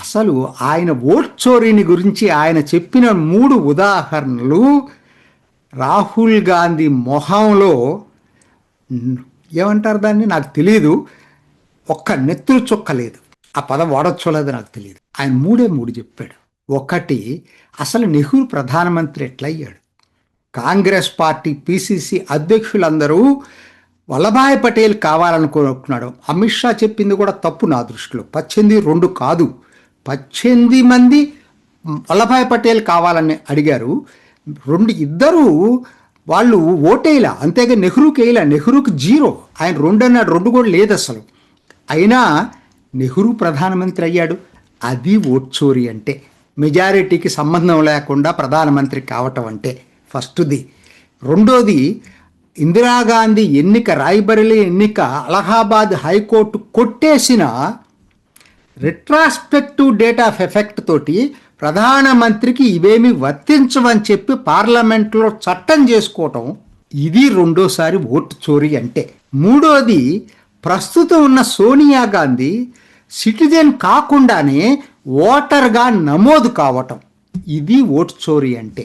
అసలు ఆయన ఓట్ చోరీని గురించి ఆయన చెప్పిన 3 ఉదాహరణలు రాహుల్ గాంధీ మొహంలో ఏమంటారు దాన్ని నాకు తెలియదు, ఒక్క నెత్తురు చుక్క లేదు. ఆ పదం వాడొచ్చో లేదో నాకు తెలియదు. ఆయన 3 చెప్పాడు. ఒకటి, అసలు నెహ్రూ ప్రధానమంత్రి ఎట్లయ్యాడు? కాంగ్రెస్ పార్టీ పిసిసి అధ్యక్షులందరూ వల్లభాయ్ పటేల్ కావాలనుకుంటున్నాడు. అమిత్ షా చెప్పింది కూడా తప్పు నా దృష్టిలో. 18 కాదు, 18 మంది వల్లభాయ్ పటేల్ కావాలని అడిగారు. ఇద్దరు వాళ్ళు ఓటేలా, అంతేగా నెహ్రూకి వేయలే. నెహ్రూకి 0. ఆయన 2 అన్నాడు, 2 కూడా లేదు అసలు. అయినా నెహ్రూ ప్రధానమంత్రి అయ్యాడు. అది ఓట్ చోరీ అంటే, మెజారిటీకి సంబంధం లేకుండా ప్రధానమంత్రి కావటం అంటే ఫస్ట్ది. రెండోది, ఇందిరాగాంధీ ఎన్నిక, రాయ్బరేలీ ఎన్నిక అలహాబాద్ హైకోర్టు కొట్టేసిన రిట్రాస్పెక్టివ్ డేట్ ఆఫ్ ఎఫెక్ట్ తోటి ప్రధానమంత్రికి ఇవేమి వర్తించవని చెప్పి పార్లమెంట్లో చట్టం చేసుకోవటం, ఇది రెండోసారి ఓటు చోరీ అంటే. మూడోది, ప్రస్తుతం ఉన్న సోనియా గాంధీ సిటిజన్ కాకుండానే ఓటర్గా నమోదు కావటం, ఇది ఓటు చోరీ అంటే.